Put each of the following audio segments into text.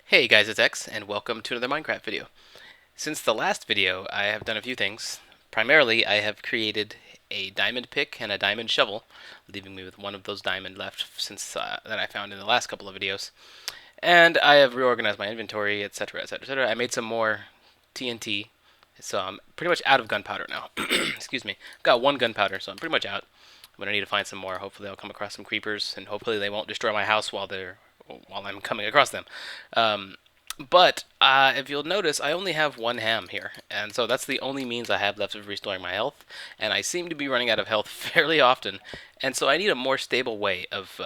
Hey guys, it's X, and welcome to another Minecraft video. Since the last video, I have done a few things. Primarily, I have created a diamond pick and a diamond shovel, leaving me with one of those diamond left since that I found in the last couple of videos. And I have reorganized my inventory, etc., etc., etc. I made some more TNT, so I'm pretty much out of gunpowder now. Excuse me. I've got one gunpowder, so I'm pretty much out. I'm gonna need to find some more. Hopefully, I'll come across some creepers, and hopefully they won't destroy my house while I'm coming across them. Um, but if you'll notice, I only have one ham here, and so that's the only means I have left of restoring my health. And I seem to be running out of health fairly often, and so I need a more stable way of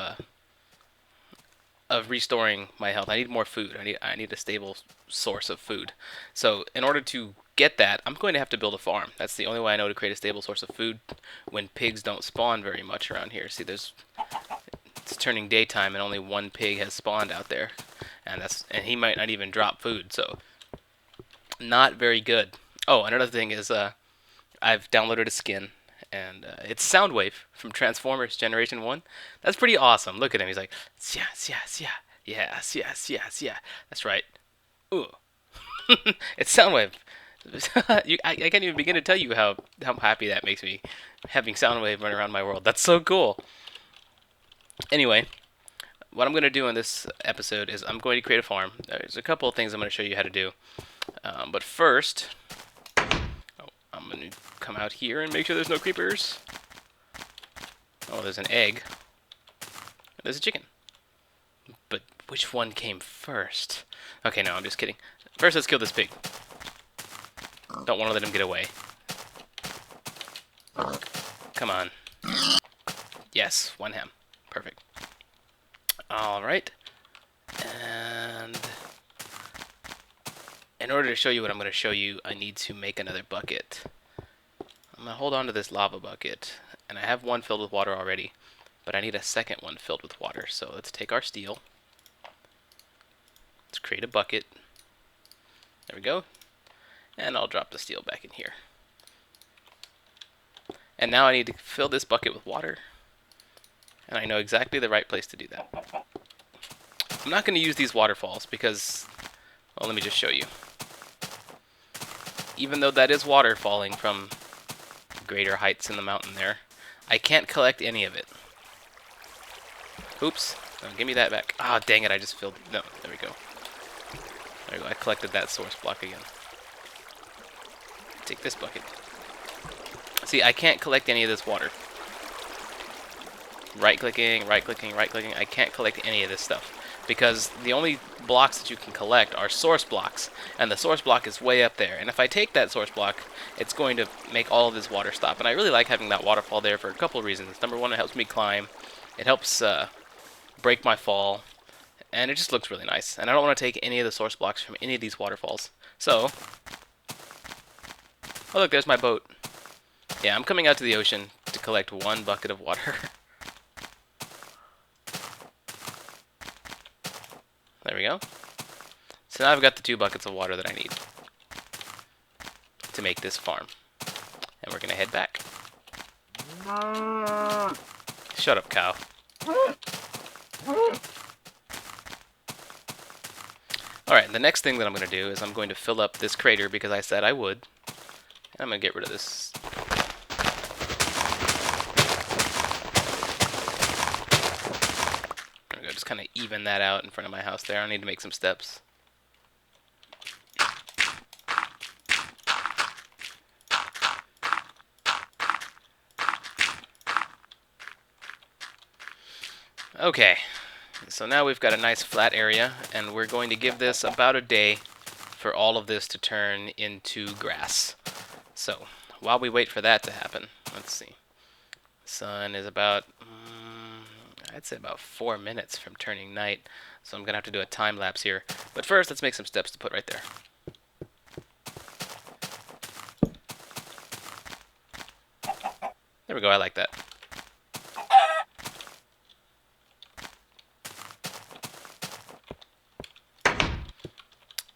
restoring my health. I need more food. I need a stable source of food. So in order to get that, I'm going to have to build a farm. That's the only way I know to create a stable source of food when pigs don't spawn very much around here. See, it's turning daytime and only one pig has spawned out there, and he might not even drop food. So not very good. Oh, another thing is I've downloaded a skin, and it's Soundwave from Transformers Generation 1. That's pretty awesome. Look at him. He's like, yes, yes, yeah, yes, yes, yes, yeah. That's right. Ooh. It's Soundwave. I can't even begin to tell you how happy that makes me, having Soundwave run around my world. That's so cool. Anyway, what I'm going to do in this episode is I'm going to create a farm. There's a couple of things I'm going to show you how to do. But first, I'm going to come out here and make sure there's no creepers. Oh, there's an egg. There's a chicken. But which one came first? Okay, no, I'm just kidding. First, let's kill this pig. Don't want to let him get away. Come on. Yes, one ham. Perfect. Alright. And in order to show you what I'm going to show you, I need to make another bucket. I'm going to hold on to this lava bucket. And I have one filled with water already. But I need a second one filled with water. So let's take our steel. Let's create a bucket. There we go. And I'll drop the steel back in here. And now I need to fill this bucket with water. And I know exactly the right place to do that. I'm not going to use these waterfalls because, well, let me just show you. Even though that is water falling from greater heights in the mountain there, I can't collect any of it. Oops. No, give me that back. Ah, dang it, I just filled... No, there we go. There we go, I collected that source block again. Take this bucket. See, I can't collect any of this water. Right-clicking, right-clicking, right-clicking. I can't collect any of this stuff. Because the only blocks that you can collect are source blocks. And the source block is way up there. And if I take that source block, it's going to make all of this water stop. And I really like having that waterfall there for a couple of reasons. Number one, it helps me climb. It helps break my fall. And it just looks really nice. And I don't want to take any of the source blocks from any of these waterfalls. So... Oh, look, there's my boat. Yeah, I'm coming out to the ocean to collect one bucket of water. There we go. So now I've got the 2 buckets of water that I need to make this farm. And we're going to head back. Shut up, cow. Alright, the next thing that I'm going to do is I'm going to fill up this crater because I said I would. And I'm going to get rid of this. There we go, just kind of even that out in front of my house there. I need to make some steps. Okay, so now we've got a nice flat area, and we're going to give this about a day for all of this to turn into grass. So, while we wait for that to happen, let's see. The sun is about, I'd say about 4 minutes from turning night, so I'm going to have to do a time lapse here. But first, let's make some steps to put right there. There we go, I like that.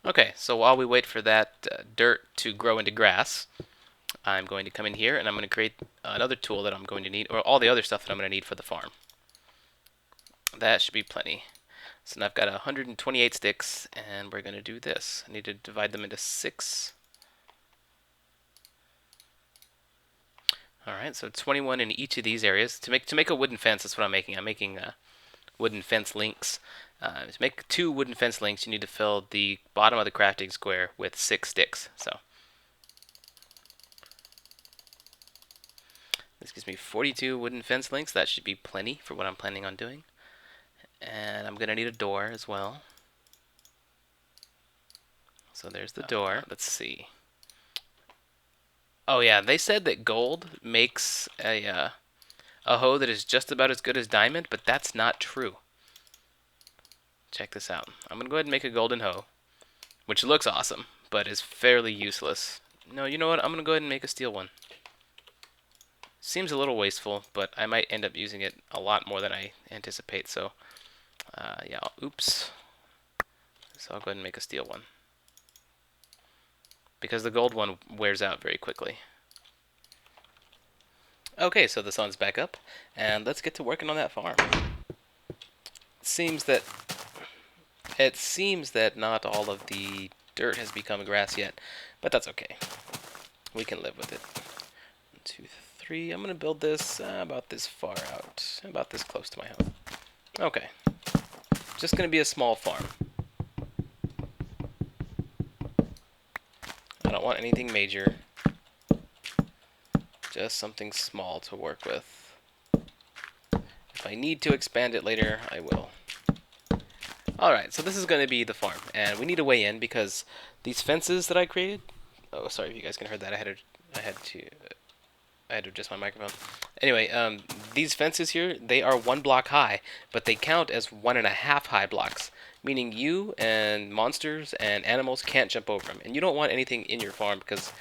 Okay, so while we wait for that dirt to grow into grass, I'm going to come in here and I'm going to create another tool that I'm going to need, or all the other stuff that I'm going to need for the farm. That should be plenty. So now I've got 128 sticks, and we're going to do this. I need to divide them into 6. Alright, so 21 in each of these areas. To make a wooden fence, that's what I'm making. I'm making wooden fence links. To make 2 wooden fence links, you need to fill the bottom of the crafting square with 6 sticks. So this gives me 42 wooden fence links. That should be plenty for what I'm planning on doing. And I'm going to need a door as well. So there's the door. Let's see. Oh yeah, they said that gold makes a hoe that is just about as good as diamond, but that's not true. Check this out. I'm going to go ahead and make a golden hoe, which looks awesome, but is fairly useless. No, you know what? I'm going to go ahead and make a steel one. Seems a little wasteful, but I might end up using it a lot more than I anticipate, so yeah, oops. So I'll go ahead and make a steel one, because the gold one wears out very quickly. Okay, so the sun's back up, and let's get to working on that farm. It seems that not all of the dirt has become grass yet, but that's okay. We can live with it. 1, 2, 3. I'm gonna build this about this far out, about this close to my house. Okay, just gonna be a small farm. I don't want anything major. Just something small to work with. If I need to expand it later, I will. Alright, so this is going to be the farm, and we need a way in because these fences that I created... Oh, sorry if you guys can hear that. I had to adjust my microphone. Anyway, these fences here, they are 1 block high, but they count as 1.5 high blocks, meaning you and monsters and animals can't jump over them. And you don't want anything in your farm because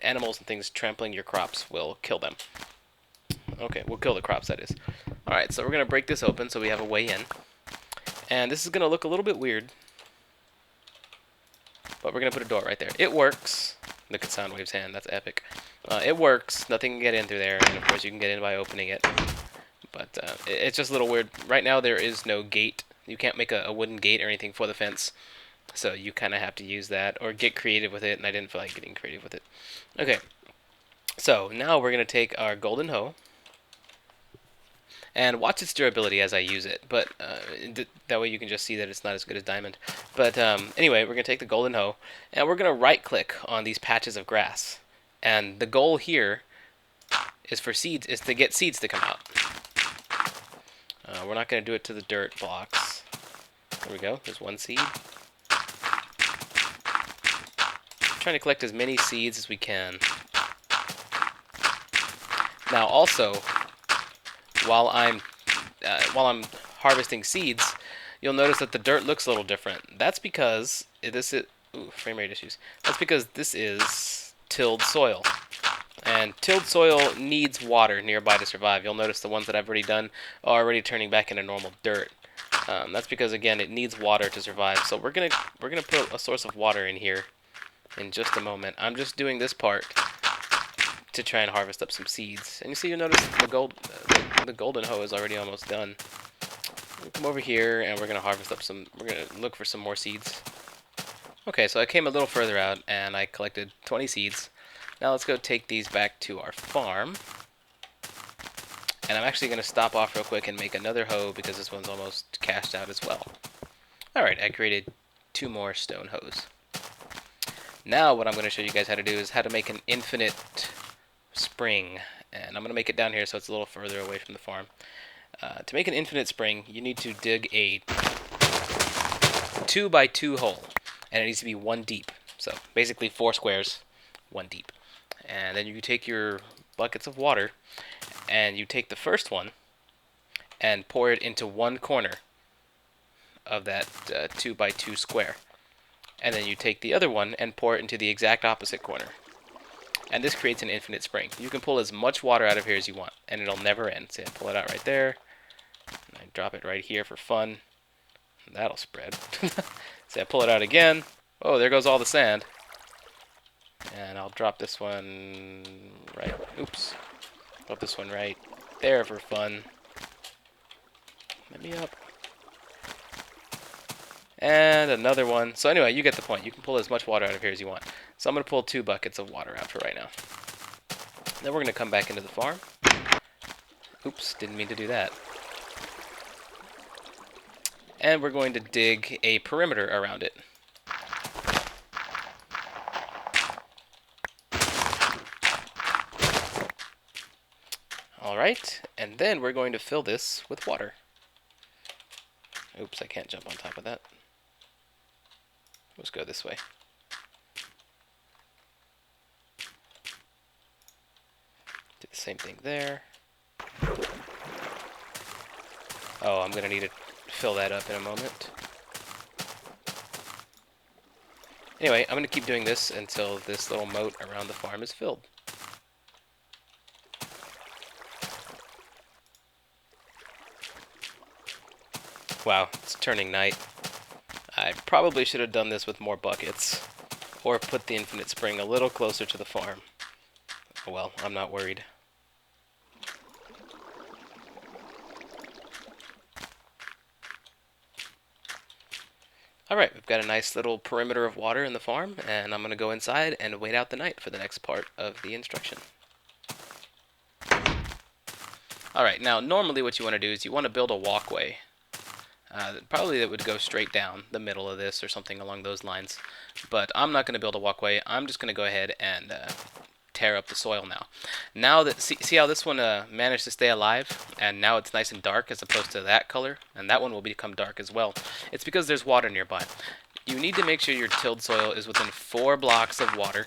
animals and things trampling your crops will kill them. Okay, we'll kill the crops, that is. Alright, so we're going to break this open so we have a way in. And this is going to look a little bit weird, but we're going to put a door right there. It works. Look at Soundwave's hand. That's epic. It works. Nothing can get in through there, and of course you can get in by opening it. But it's just a little weird. Right now there is no gate. You can't make a wooden gate or anything for the fence, so you kind of have to use that or get creative with it, and I didn't feel like getting creative with it. Okay, so now we're going to take our golden hoe and watch its durability as I use it, but that way you can just see that it's not as good as diamond. But anyway, we're going to take the golden hoe, and we're going to right-click on these patches of grass. And the goal here is for seeds, is to get seeds to come out. We're not going to do it to the dirt blocks. There we go, there's 1 seed. Trying to collect as many seeds as we can. Now also, while I'm harvesting seeds, you'll notice that the dirt looks a little different. That's because this is frame rate issues. That's because this is tilled soil, and tilled soil needs water nearby to survive. You'll notice the ones that I've already done are already turning back into normal dirt. That's because again it needs water to survive. So we're gonna put a source of water in here in just a moment. I'm just doing this part to try and harvest up some seeds. And you see, you notice the golden hoe is already almost done. We'll come over here and we're gonna harvest up some. We're gonna look for some more seeds. Okay, so I came a little further out and I collected 20 seeds. Now let's go take these back to our farm. And I'm actually gonna stop off real quick and make another hoe because this one's almost cashed out as well. Alright, I created 2 more stone hoes. Now what I'm going to show you guys how to do is how to make an infinite spring. And I'm going to make it down here so it's a little further away from the farm. To make an infinite spring, you need to dig a 2 by 2 hole. And it needs to be 1 deep. So basically 4 squares, 1 deep. And then you take your buckets of water and you take the first one and pour it into one corner of that 2 by 2 square. And then you take the other one and pour it into the exact opposite corner. And this creates an infinite spring. You can pull as much water out of here as you want, and it'll never end. So I pull it out right there, and I drop it right here for fun. That'll spread. So I pull it out again. Oh, there goes all the sand. And I'll drop this one right, oops. Drop this one right there for fun. Let me up. And another one. So anyway, you get the point. You can pull as much water out of here as you want. So I'm going to pull 2 buckets of water out for right now. Then we're going to come back into the farm. Oops, didn't mean to do that. And we're going to dig a perimeter around it. Alright, and then we're going to fill this with water. Oops, I can't jump on top of that. Let's go this way. Do the same thing there. Oh, I'm going to need to fill that up in a moment. Anyway, I'm going to keep doing this until this little moat around the farm is filled. Wow, it's turning night. I probably should have done this with more buckets, or put the infinite spring a little closer to the farm. Well, I'm not worried. Alright, we've got a nice little perimeter of water in the farm, and I'm going to go inside and wait out the night for the next part of the instruction. Alright, now normally what you want to do is you want to build a walkway. Probably that would go straight down the middle of this or something along those lines. But I'm not going to build a walkway. I'm just going to go ahead and tear up the soil now. Now that see how this one managed to stay alive, and now it's nice and dark as opposed to that color, and that one will become dark as well. It's because there's water nearby. You need to make sure your tilled soil is within 4 blocks of water.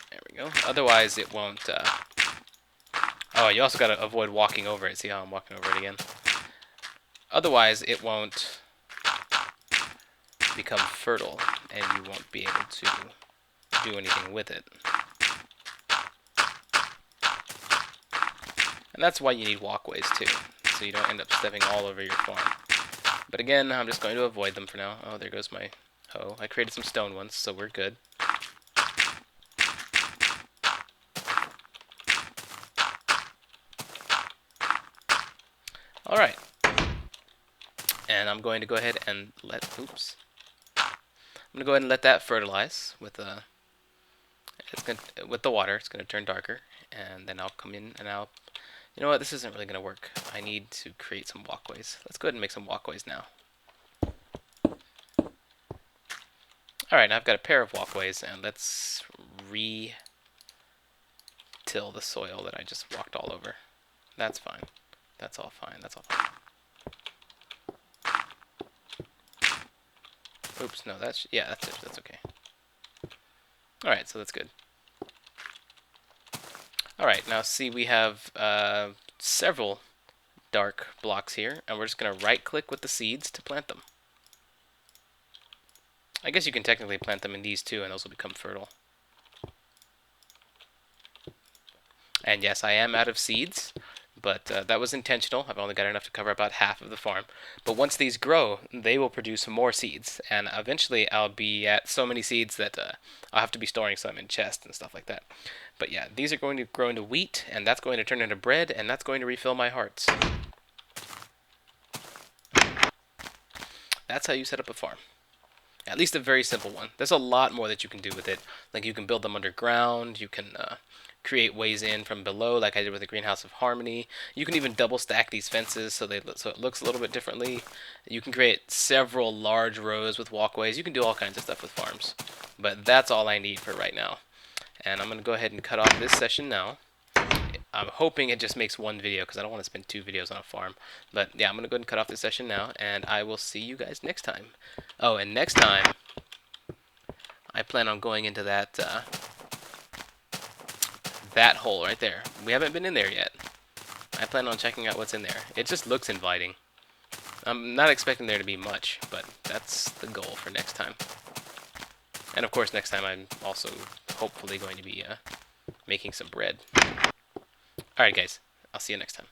There we go. Otherwise it won't... Oh, you also got to avoid walking over it. See how I'm walking over it again? Otherwise, it won't become fertile, and you won't be able to do anything with it. And that's why you need walkways, too, so you don't end up stepping all over your farm. But again, I'm just going to avoid them for now. Oh, there goes my hoe. I created some stone ones, so we're good. Alright. And I'm going to go ahead and let, oops. I'm going to go ahead and let that fertilize with with the water. It's going to turn darker, and then I'll come in and I'll, you know what, this isn't really going to work. I need to create some walkways. Let's go ahead and make some walkways now. Alright, now I've got a pair of walkways, and let's re-till the soil that I just walked all over. That's fine. That's all fine. That's all fine. Oops, no, that's, yeah, that's it, that's okay. Alright, so that's good. Alright, now see we have several dark blocks here, and we're just going to right-click with the seeds to plant them. I guess you can technically plant them in these too, and those will become fertile. And yes, I am out of seeds. But that was intentional. I've only got enough to cover about half of the farm. But once these grow, they will produce more seeds. And eventually I'll be at so many seeds that I'll have to be storing some in chests and stuff like that. But yeah, these are going to grow into wheat, and that's going to turn into bread, and that's going to refill my hearts. That's how you set up a farm. At least a very simple one. There's a lot more that you can do with it. Like you can build them underground, you can create ways in from below, like I did with the Greenhouse of Harmony. You can even double stack these fences so it looks a little bit differently. You can create several large rows with walkways. You can do all kinds of stuff with farms. But that's all I need for right now. And I'm going to go ahead and cut off this session now. I'm hoping it just makes one video because I don't want to spend 2 videos on a farm. But yeah, I'm going to go ahead and cut off this session now, and I will see you guys next time. Oh, and next time, I plan on going into that that hole right there. We haven't been in there yet. I plan on checking out what's in there. It just looks inviting. I'm not expecting there to be much, but that's the goal for next time. And of course, next time I'm also hopefully going to be making some bread. Alright guys, I'll see you next time.